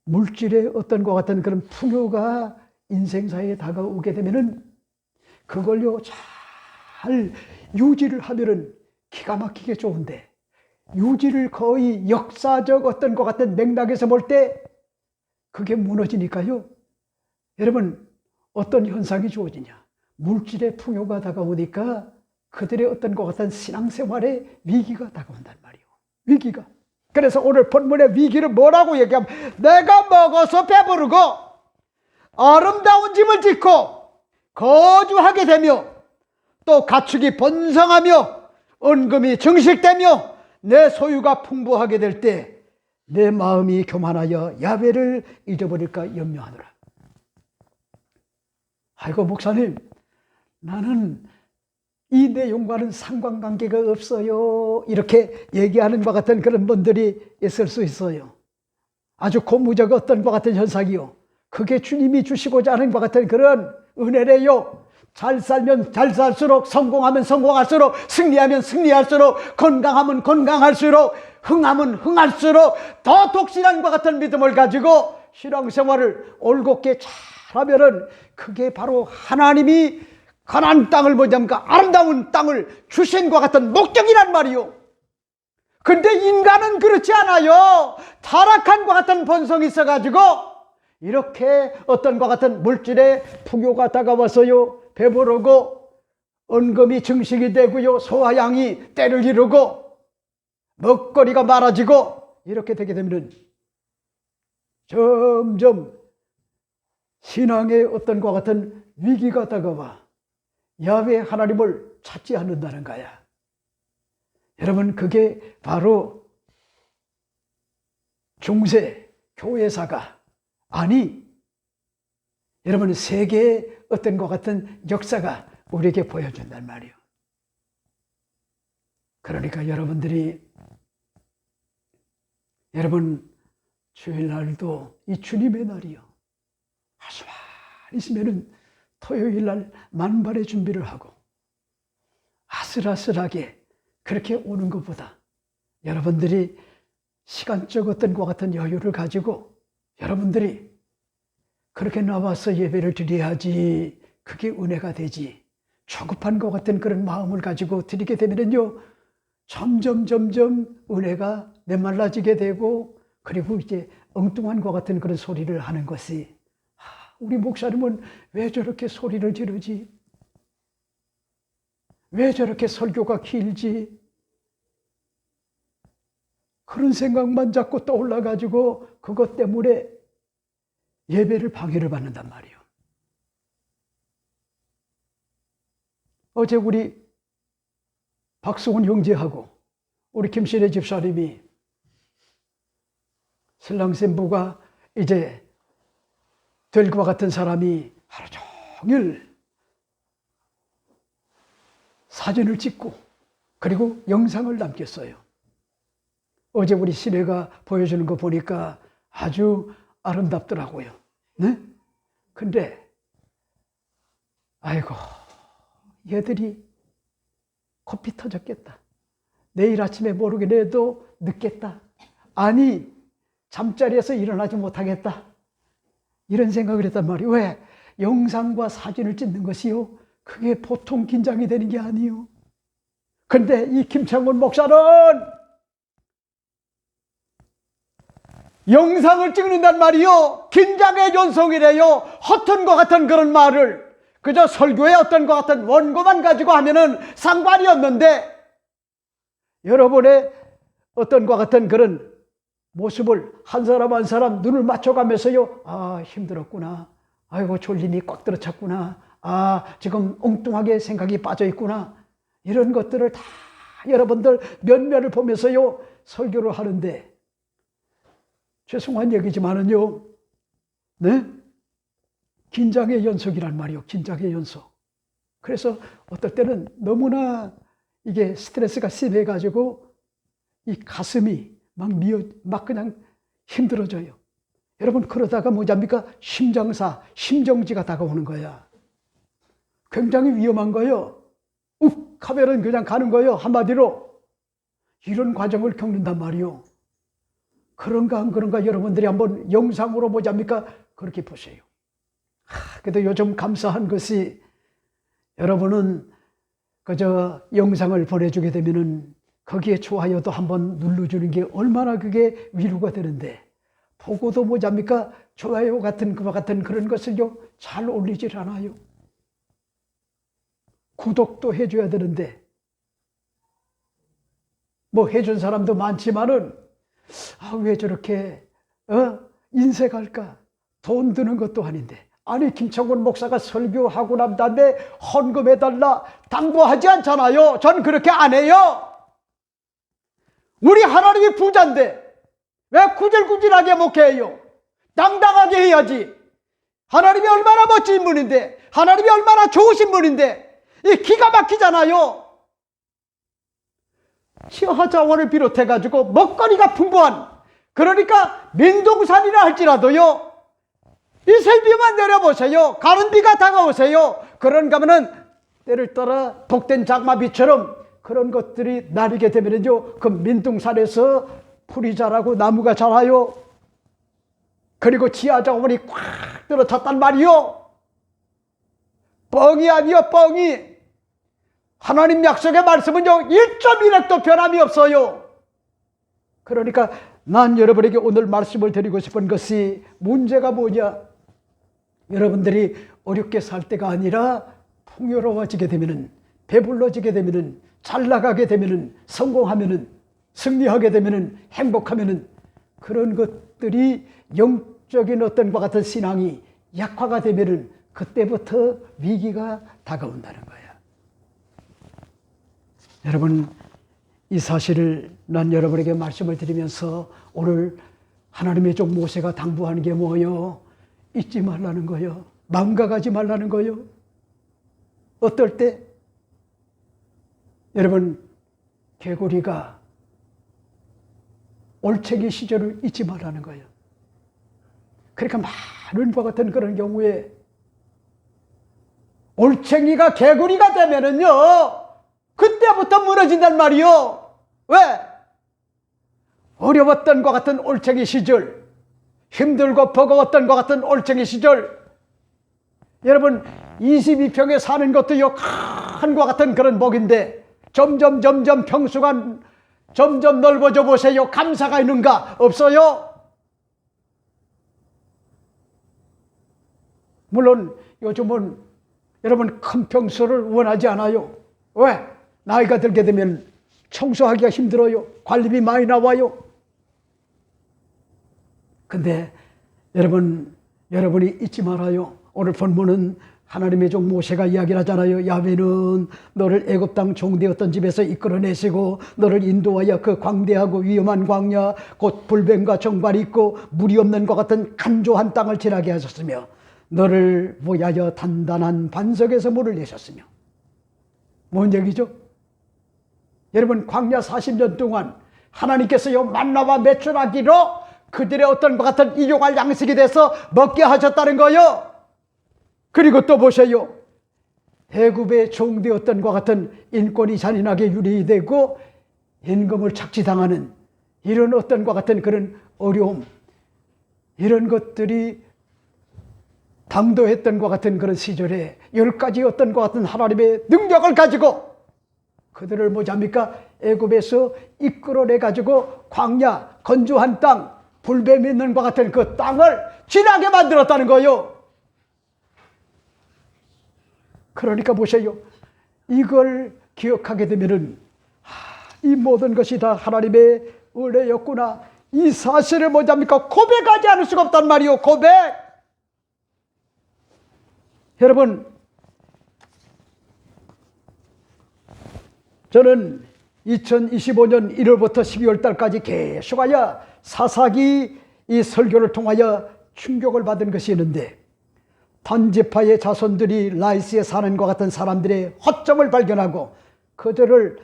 물질의 어떤 것 같은 그런 풍요가 인생사에 다가오게 되면은 그걸요 잘 유지를 하면은 기가 막히게 좋은데, 유지를 거의 역사적 어떤 것 같은 맥락에서 볼 때 그게 무너지니까요, 여러분 어떤 현상이 주어지냐? 물질의 풍요가 다가오니까 그들의 어떤 것 같은 신앙생활에 위기가 다가온단 말이에요. 위기가. 그래서 오늘 본문의 위기를 뭐라고 얘기하면, 내가 먹어서 배부르고 아름다운 집을 짓고 거주하게 되며 또 가축이 번성하며 은금이 증식되며 내 소유가 풍부하게 될 때 내 마음이 교만하여 야훼를 잊어버릴까 염려하노라. 아이고 목사님, 나는 이 내용과는 상관관계가 없어요, 이렇게 얘기하는 것 같은 그런 분들이 있을 수 있어요. 아주 고무적 어떤 것 같은 현상이요, 그게 주님이 주시고자 하는 것 같은 그런 은혜래요. 잘 살면 잘 살수록, 성공하면 성공할수록, 승리하면 승리할수록, 건강하면 건강할수록, 흥하면 흥할수록 더 독실한 것 같은 믿음을 가지고 신앙생활을 올곧게 잘하면은 그게 바로 하나님이 가나안 땅을 뭐냐니까 아름다운 땅을 주신 것 같은 목적이란 말이요. 근데 인간은 그렇지 않아요. 타락한 것 같은 본성이 있어가지고 이렇게 어떤 것 같은 물질의 풍요가 다가와서요, 배부르고 은금이 증식이 되고요, 소화양이 때를 이루고 먹거리가 많아지고, 이렇게 되게 되면 점점 신앙의 어떤 것 같은 위기가 다가와 야훼 하나님을 찾지 않는다는 거야. 여러분, 그게 바로 중세 교회사가, 아니 여러분 세계의 어떤 것 같은 역사가 우리에게 보여준단 말이에요. 그러니까 여러분 주일날도 이 주님의 날이요, 하루만 있으면은 토요일날 만발의 준비를 하고 아슬아슬하게 그렇게 오는 것보다 여러분들이 시간적 어떤 것 같은 여유를 가지고 여러분들이 그렇게 나와서 예배를 드려야지 그게 은혜가 되지, 초급한 것 같은 그런 마음을 가지고 드리게 되면요 점점 은혜가 메말라지게 되고, 그리고 이제 엉뚱한 것 같은 그런 소리를 하는 것이, 우리 목사님은 왜 저렇게 소리를 지르지? 왜 저렇게 설교가 길지? 그런 생각만 자꾸 떠올라가지고 그것 때문에 예배를 방해를 받는단 말이에요. 어제 우리 박수훈 형제하고 우리 김신혜 집사님이 신랑 신부가 이제 될 것 같은 사람이 하루 종일 사진을 찍고 그리고 영상을 남겼어요. 어제 우리 신혜가 보여주는 거 보니까 아주 아름답더라고요. 네? 근데 아이고, 얘들이 코피 터졌겠다. 내일 아침에 모르게 돼도 늦겠다. 아니, 잠자리에서 일어나지 못하겠다. 이런 생각을 했단 말이에요. 왜? 영상과 사진을 찍는 것이요, 그게 보통 긴장이 되는 게 아니에요. 근데 이 김창훈 목사는 영상을 찍는단 말이요. 긴장의 연속이래요. 허튼 것 같은 그런 말을 그저 설교의 어떤 것 같은 원고만 가지고 하면은 상관이 없는데 여러분의 어떤 것 같은 그런 모습을 한 사람 한 사람 눈을 맞춰가면서요. 아, 힘들었구나. 아이고, 졸림이 꽉 들어찼구나. 아, 지금 엉뚱하게 생각이 빠져 있구나. 이런 것들을 다 여러분들 면면을 보면서요. 설교를 하는데 죄송한 얘기지만은요. 네? 긴장의 연속이란 말이요. 긴장의 연속. 그래서 어떨 때는 너무나 이게 스트레스가 심해가지고 이 가슴이 막 그냥 힘들어져요. 여러분, 그러다가 뭐잡니까? 심정지가 다가오는 거야. 굉장히 위험한 거예요. 욱 하면은 그냥 가는 거예요. 한마디로. 이런 과정을 겪는단 말이요. 그런가 안 그런가 여러분들이 한번 영상으로 뭐잡니까? 그렇게 보세요. 그래도 요즘 감사한 것이 여러분은 그저 영상을 보내주게 되면은 거기에 좋아요도 한번 눌러주는 게 얼마나 그게 위로가 되는데 보고도 뭐잡니까? 좋아요 같은 그와 같은 그런 것을요 잘 올리질 않아요. 구독도 해줘야 되는데 뭐 해준 사람도 많지만은 왜 저렇게 인색할까? 돈 드는 것도 아닌데. 아니, 김창곤 목사가 설교하고 난 다음에 헌금해달라 당부하지 않잖아요. 전 그렇게 안 해요. 우리 하나님이 부자인데 왜 구질구질하게 목회해요? 당당하게 해야지. 하나님이 얼마나 멋진 분인데, 하나님이 얼마나 좋으신 분인데 이 기가 막히잖아요. 치하자원을 비롯해가지고 먹거리가 풍부한, 그러니까 민둥산이라 할지라도요 이 설비만 내려보세요. 가는 비가 다가오세요. 그런가 하면은 때를 따라 복된 장마비처럼 그런 것들이 나리게 되면은요 그 민둥산에서 풀이 자라고 나무가 자라요. 그리고 지하자원이 꽉 들어찼단 말이요. 뻥이 아니요, 뻥이. 하나님 약속의 말씀은요 1.1핵도 변함이 없어요. 그러니까 난 여러분에게 오늘 말씀을 드리고 싶은 것이, 문제가 뭐냐? 여러분들이 어렵게 살 때가 아니라 풍요로워지게 되면은, 배불러지게 되면은, 잘 나가게 되면은, 성공하면은, 승리하게 되면은, 행복하면은, 그런 것들이 영적인 어떤 것 같은 신앙이 약화가 되면은 그때부터 위기가 다가온다는 거예요. 여러분, 이 사실을 난 여러분에게 말씀을 드리면서 오늘 하나님의 종 모세가 당부하는 게 뭐예요? 잊지 말라는 거예요. 망각하지 말라는 거예요. 어떨 때? 여러분, 개구리가 올챙이 시절을 잊지 말라는 거예요. 그러니까 많은 것 같은 그런 경우에 올챙이가 개구리가 되면은요 그때부터 무너진단 말이요. 왜? 어려웠던 것 같은 올챙이 시절, 힘들고 버거웠던 것 같은 올챙이 시절, 여러분 22평에 사는 것도요 큰 것 같은 그런 복인데 점점 평수가 점점 넓어져 보세요. 감사가 있는가? 없어요. 물론 요즘은 여러분 큰 평수를 원하지 않아요. 왜? 나이가 들게 되면 청소하기가 힘들어요. 관리비 많이 나와요. 근데 여러분이 잊지 말아요. 오늘 본문은 하나님의 종 모세가 이야기를 하잖아요. 야훼는 너를 애굽 땅 종되었던 집에서 이끌어내시고 너를 인도하여 그 광대하고 위험한 광야, 곧 불뱀과 정발이 있고 물이 없는 것 같은 간조한 땅을 지나게 하셨으며 너를 위하여 단단한 반석에서 물을 내셨으며. 뭔 얘기죠? 여러분, 광야 40년 동안 하나님께서요 만나와 메추라기로 그들의 어떤 것 같은 일용할 양식이 돼서 먹게 하셨다는 거요. 그리고 또 보세요. 애굽의 종되었던 것 같은 인권이 잔인하게 유리되고 임금을 착취당하는 이런 어떤 것 같은 그런 어려움, 이런 것들이 당도했던 것 같은 그런 시절에 10가지 어떤 것 같은 하나님의 능력을 가지고 그들을 뭐잡니까? 애굽에서 이끌어내 가지고 광야, 건조한 땅, 불뱀이 있는 것 같은 그 땅을 진하게 만들었다는 거예요. 그러니까 보세요. 이걸 기억하게 되면은 이 모든 것이 다 하나님의 은혜였구나. 이 사실을 뭐합니까? 고백하지 않을 수가 없단 말이요. 고백. 여러분, 저는 2025년 1월부터 12월 달까지 계속하여 사사기 이 설교를 통하여 충격을 받은 것이 있는데, 단지파의 자손들이 라이스에 사는 것 같은 사람들의 허점을 발견하고 그들을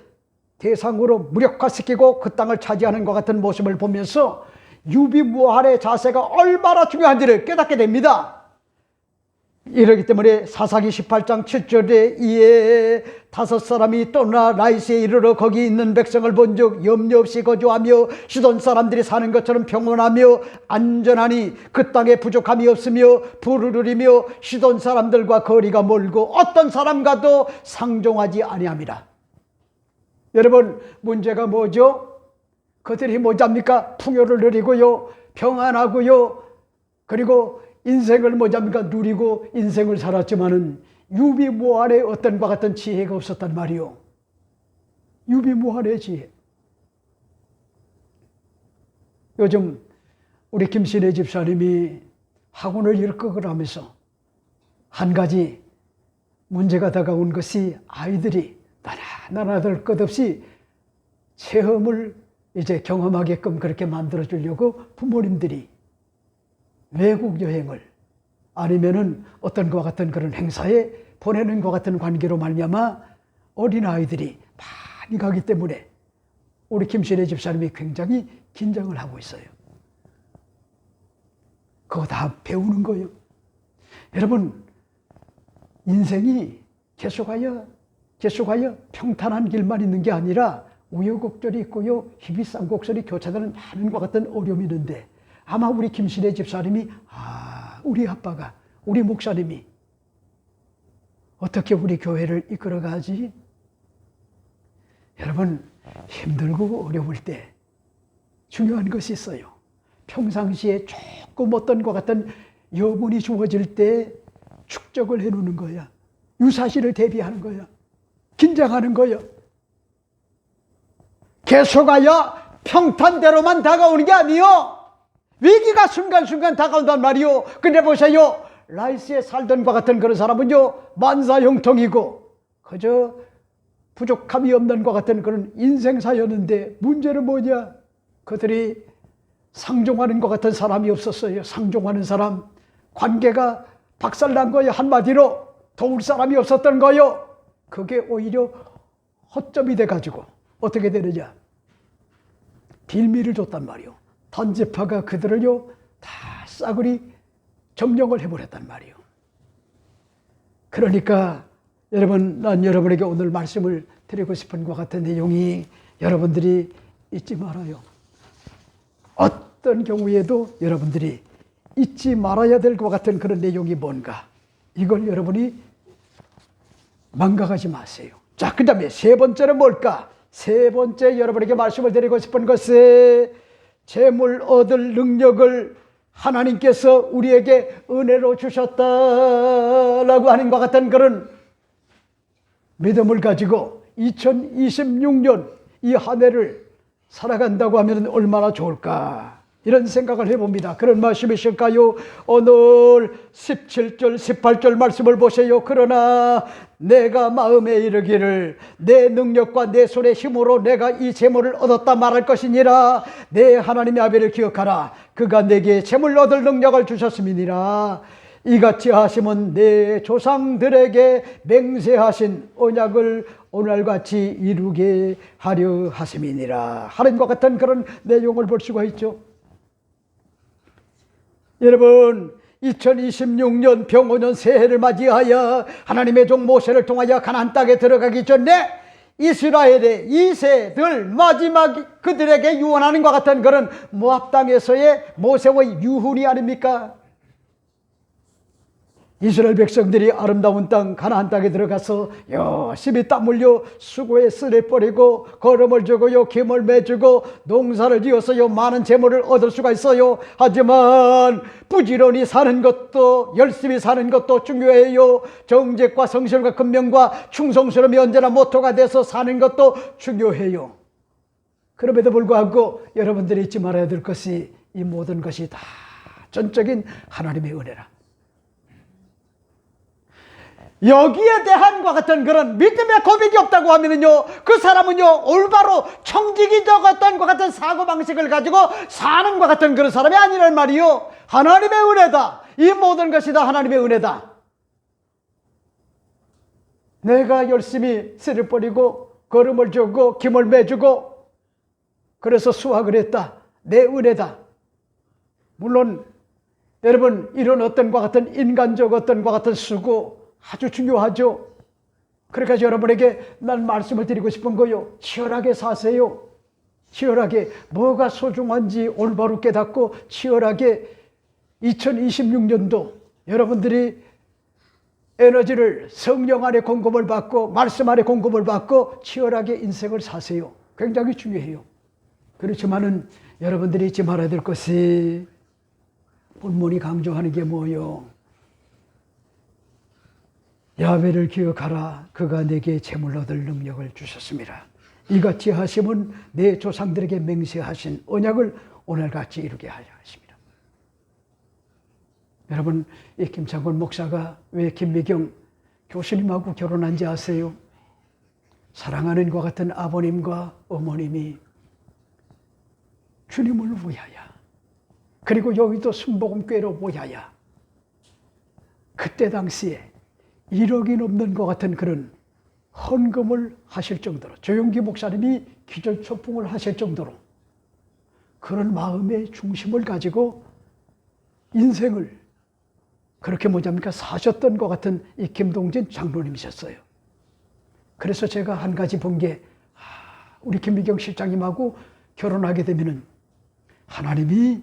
대상으로 무력화시키고 그 땅을 차지하는 것 같은 모습을 보면서 유비무환의 자세가 얼마나 중요한지를 깨닫게 됩니다. 이러기 때문에 사사기 18장 7절에 이에 5사람이 떠나 라이스에 이르러 거기 있는 백성을 본즉 염려 없이 거주하며 시돈 사람들이 사는 것처럼 평온하며 안전하니 그 땅에 부족함이 없으며 부르르리며 시돈 사람들과 거리가 멀고 어떤 사람과도 상종하지 아니함이라. 여러분, 문제가 뭐죠? 그들이 뭐잡니까? 풍요를 누리고요, 평안하고요, 그리고 인생을 뭐잡니까? 누리고 인생을 살았지만은 유비무환의 어떤 과 같은 지혜가 없었단 말이요. 유비무환의 지혜. 요즘 우리 김신혜 집사님이 학원을 일극을 하면서 한 가지 문제가 다가온 것이 아이들이 나나들 것 없이 체험을 이제 경험하게끔 그렇게 만들어 주려고 부모님들이 외국 여행을 아니면은 어떤 것 같은 그런 행사에 보내는 것 같은 관계로 말미암아 어린아이들이 많이 가기 때문에 우리 김신혜 집사님이 굉장히 긴장을 하고 있어요. 그거 다 배우는 거예요. 여러분, 인생이 계속하여 평탄한 길만 있는 게 아니라 우여곡절이 있고요, 희비쌍곡설이 교차되는 많은 것 같은 어려움이 있는데, 아마 우리 김신혜 집사님이 우리 아빠가, 우리 목사님이 어떻게 우리 교회를 이끌어가지? 여러분, 힘들고 어려울 때 중요한 것이 있어요. 평상시에 조금 어떤 것 같은 여분이 주어질 때 축적을 해놓는 거야. 유사시를 대비하는 거야. 긴장하는 거야. 계속하여 평탄대로만 다가오는 게 아니요, 위기가 순간순간 다가온단 말이요. 근데 보세요, 라이스에 살던 것 같은 그런 사람은요, 만사형통이고 그저 부족함이 없는 것 같은 그런 인생사였는데, 문제는 뭐냐? 그들이 상종하는 것 같은 사람이 없었어요. 상종하는 사람, 관계가 박살난 거예요. 한마디로 도울 사람이 없었던 거예요. 그게 오히려 허점이 돼가지고 어떻게 되느냐? 빌미를 줬단 말이요. 단지파가 그들을요 다 싸그리 점령을 해버렸단 말이요. 그러니까 여러분, 난 여러분에게 오늘 말씀을 드리고 싶은 것 같은 내용이, 여러분들이 잊지 말아요. 어떤 경우에도 여러분들이 잊지 말아야 될 것 같은 그런 내용이 뭔가, 이걸 여러분이 망각하지 마세요. 자, 그 다음에 세 번째는 뭘까? 세 번째 여러분에게 말씀을 드리고 싶은 것은 재물 얻을 능력을 하나님께서 우리에게 은혜로 주셨다라고 하는 것 같은 그런 믿음을 가지고 2026년 이 한 해를 살아간다고 하면 얼마나 좋을까, 이런 생각을 해봅니다. 그런 말씀이실까요? 오늘 17절 18절 말씀을 보세요. 그러나 내가 마음에 이르기를 내 능력과 내 손의 힘으로 내가 이 재물을 얻었다 말할 것이니라. 내 하나님의 아비를 기억하라. 그가 내게 재물 얻을 능력을 주셨음이니라. 이같이 하심은 내 조상들에게 맹세하신 언약을 오늘같이 이루게 하려 하심이니라 하는 것 같은 그런 내용을 볼 수가 있죠. 여러분, 2026년 병오년 새해를 맞이하여 하나님의 종 모세를 통하여 가나안 땅에 들어가기 전에 이스라엘의 2세들 마지막 그들에게 유언하는 것 같은 그런 모압 땅에서의 모세의 유훈이 아닙니까? 이스라엘 백성들이 아름다운 땅 가나안 땅에 들어가서 열심히 땀 흘려 수고에 쓰레 뿌리고 거름을 주고요, 김을 매주고 농사를 지어서요 많은 재물을 얻을 수가 있어요. 하지만 부지런히 사는 것도, 열심히 사는 것도 중요해요. 정직과 성실과 근면과 충성스러움이 언제나 모토가 돼서 사는 것도 중요해요. 그럼에도 불구하고 여러분들이 잊지 말아야 될 것이, 이 모든 것이 다 전적인 하나님의 은혜라. 여기에 대한과 같은 그런 믿음의 고백이 없다고 하면은요, 그 사람은요 올바로 청지기적 어떤 것 같은 사고방식을 가지고 사는 것 같은 그런 사람이 아니란 말이요. 하나님의 은혜다. 이 모든 것이 다 하나님의 은혜다. 내가 열심히 씨를 뿌리고 거름을 주고 김을 매주고 그래서 수확을 했다. 내 은혜다. 물론 여러분, 이런 어떤 것 같은 인간적 어떤 것 같은 수고 아주 중요하죠. 그러니까 여러분에게 난 말씀을 드리고 싶은 거요. 치열하게 사세요. 치열하게 뭐가 소중한지 올바로 깨닫고 치열하게 2026년도 여러분들이 에너지를 성령 안에 공급을 받고 말씀 안에 공급을 받고 치열하게 인생을 사세요. 굉장히 중요해요. 그렇지만은 여러분들이 잊지 말아야 될 것이, 본문이 강조하는 게 뭐요? 야훼를 기억하라. 그가 내게 재물 얻을 능력을 주셨습니다. 이같이 하심은 내 조상들에게 맹세하신 언약을 오늘같이 이루게 하려 하십니다. 여러분, 이 김창곤 목사가 왜 김미경 교수님하고 결혼한지 아세요? 사랑하는 것 같은 아버님과 어머님이 주님을 위하여, 그리고 여기도 순복음교회로 위하여, 그때 당시에 1억이 넘는 것 같은 그런 헌금을 하실 정도로, 조용기 목사님이 기절초풍을 하실 정도로 그런 마음의 중심을 가지고 인생을 그렇게 뭐냐니까 사셨던 것 같은 이 김동진 장로님이셨어요. 그래서 제가 한 가지 본 게, 우리 김미경 실장님하고 결혼하게 되면은 하나님이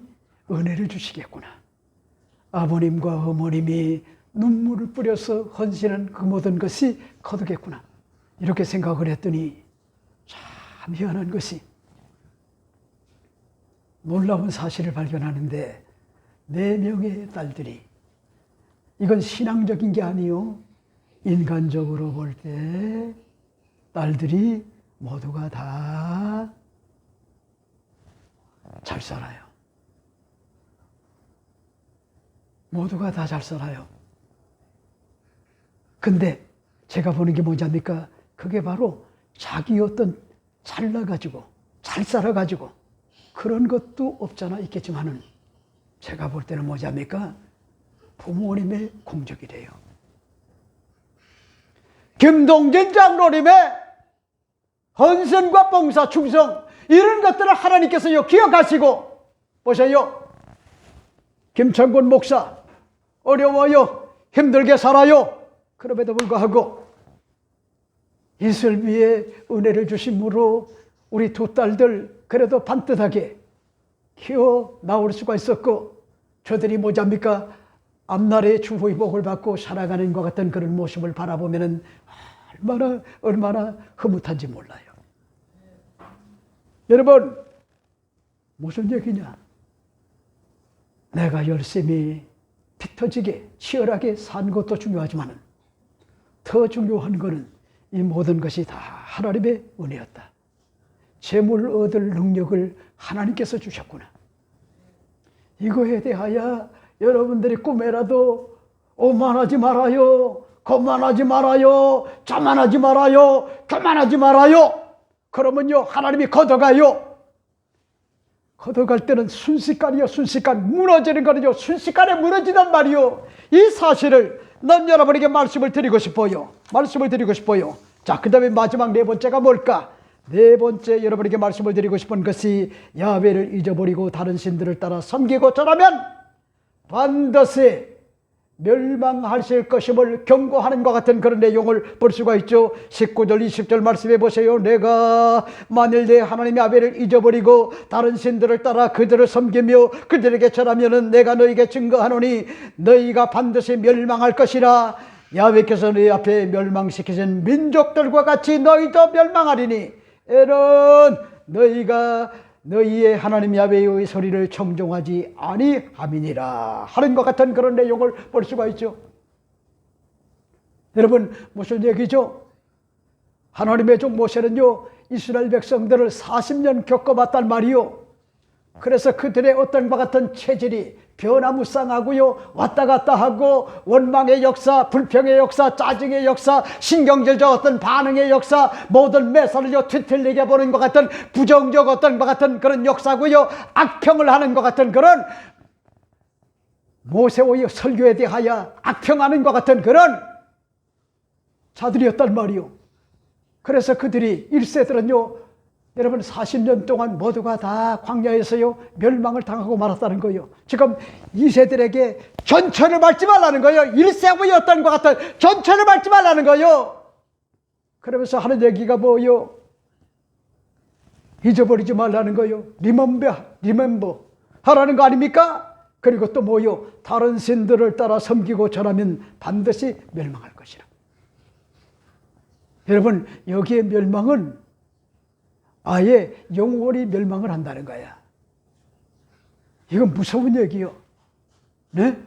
은혜를 주시겠구나. 아버님과 어머님이 눈물을 뿌려서 헌신한 그 모든 것이 거두겠구나. 이렇게 생각을 했더니 참 희한한 것이, 놀라운 사실을 발견하는데 4명의 딸들이, 이건 신앙적인 게 아니요, 인간적으로 볼 때 딸들이 모두가 다 잘 살아요. 모두가 다 잘 살아요. 근데 제가 보는 게 뭐지 합니까? 그게 바로 자기 어떤 잘나가지고 잘 살아가지고 그런 것도 없잖아 있겠지만은, 제가 볼 때는 뭐지 합니까? 부모님의 공적이래요. 김동진 장로님의 헌신과 봉사, 충성, 이런 것들을 하나님께서요 기억하시고, 보세요. 김창곤 목사 어려워요, 힘들게 살아요. 그럼에도 불구하고 이슬비의 은혜를 주심으로 우리 2 딸들 그래도 반듯하게 키워 나올 수가 있었고, 저들이 뭐잡니까? 앞날에 주후의 복을 받고 살아가는 것 같은 그런 모습을 바라보면은 얼마나 흐뭇한지 몰라요. 여러분, 무슨 얘기냐? 내가 열심히 피 터지게 치열하게 산 것도 중요하지만 더 중요한 것은 이 모든 것이 다 하나님의 은혜였다. 재물 얻을 능력을 하나님께서 주셨구나. 이거에 대하여 여러분들이 꿈에라도 오만하지 말아요, 거만하지 말아요, 자만하지 말아요, 교만하지 말아요. 그러면요 하나님이 걷어가요. 걷어갈 때는 순식간이요, 순식간. 무너지는 거는요 순식간에 무너지단 말이요. 이 사실을 난 여러분에게 말씀을 드리고 싶어요. 자, 그 다음에 마지막 4번째가 뭘까? 4번째 여러분에게 말씀을 드리고 싶은 것이, 야훼를 잊어버리고 다른 신들을 따라 섬기고 전하면 반드시 멸망하실 것임을 경고하는 것 같은 그런 내용을 볼 수가 있죠. 19절 20절 말씀해 보세요. 내가 만일 내 하나님의 아벨을 잊어버리고 다른 신들을 따라 그들을 섬기며 그들에게 절하면은 내가 너희에게 증거하노니 너희가 반드시 멸망할 것이라. 야훼께서 너희 앞에 멸망시키신 민족들과 같이 너희도 멸망하리니 에런 너희가 너희의 하나님 야훼의 소리를 청종하지 아니함이니라 하는 것 같은 그런 내용을 볼 수가 있죠. 여러분, 무슨 얘기죠? 하나님의 종 모세는요 이스라엘 백성들을 40년 겪어봤단 말이요. 그래서 그들의 어떤 바 같은 체질이 변화무쌍하고요, 왔다 갔다 하고 원망의 역사, 불평의 역사, 짜증의 역사, 신경질적 어떤 반응의 역사, 모든 매사를요 뒤틀리게 보는 것 같은 부정적 어떤 바 같은 그런 역사고요, 악평을 하는 것 같은 그런 모세의 설교에 대하여 악평하는 것 같은 그런 자들이었단 말이요. 그래서 그들이 1세들은요 여러분 40년 동안 모두가 다 광야에서요 멸망을 당하고 말았다는 거예요. 지금 2세들에게 전철을 밟지 말라는 거예요. 1세부였던 것 같은 전철을 밟지 말라는 거예요. 그러면서 하는 얘기가 뭐예요? 잊어버리지 말라는 거예요. 리멤버 하라는 거 아닙니까? 그리고 또 뭐예요? 다른 신들을 따라 섬기고 절하면 반드시 멸망할 것이라. 여러분, 여기에 멸망은 아예 영원히 멸망을 한다는 거야. 이건 무서운 얘기요. 네?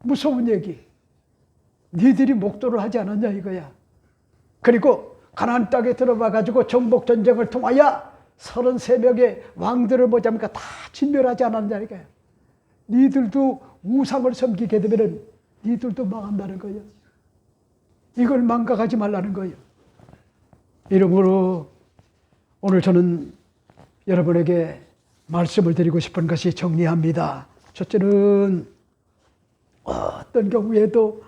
무서운 얘기. 니들이 목도를 하지 않았냐 이거야. 그리고 가나안 땅에 들어와 가지고 정복 전쟁을 통하여 33명의 왕들을 뭐잡니까 다 진멸하지 않았냐 이거야. 니들도 우상을 섬기게 되면은 니들도 망한다는 거예요. 이걸 망각하지 말라는 거예요. 이러므로 오늘 저는 여러분에게 말씀을 드리고 싶은 것이 정리합니다. 첫째는 어떤 경우에도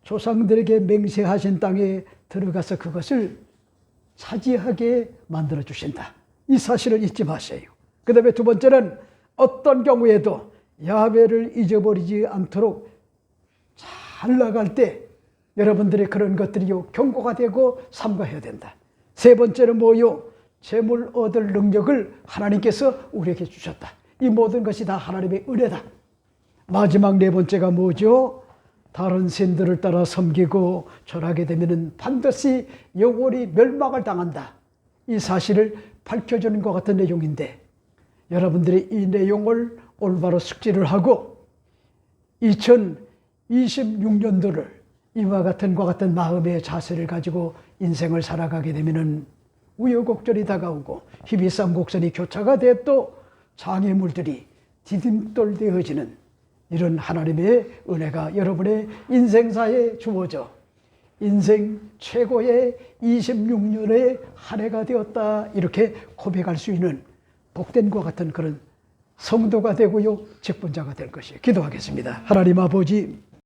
조상들에게 맹세하신 땅에 들어가서 그것을 차지하게 만들어 주신다. 이 사실을 잊지 마세요. 그 다음에 두 번째는 어떤 경우에도 야훼를 잊어버리지 않도록 잘 나갈 때 여러분들의 그런 것들이 경고가 되고 삼가해야 된다. 세 번째는 뭐요? 재물 얻을 능력을 하나님께서 우리에게 주셨다. 이 모든 것이 다 하나님의 은혜다. 마지막 네 번째가 뭐죠? 다른 신들을 따라 섬기고 절하게 되면 반드시 영원히 멸망을 당한다. 이 사실을 밝혀주는 것 같은 내용인데 여러분들이 이 내용을 올바로 숙지를 하고 2026년도를 이와 같은 과 같은 마음의 자세를 가지고 인생을 살아가게 되면 우여곡절이 다가오고 희비상곡선이 교차가 되어 장애물들이 디딤돌되어지는 이런 하나님의 은혜가 여러분의 인생사에 주어져 인생 최고의 26년의 한 해가 되었다 이렇게 고백할 수 있는 복된 것 같은 그런 성도가 되고요 직분자가 될 것이에요. 기도하겠습니다. 하나님 아버지,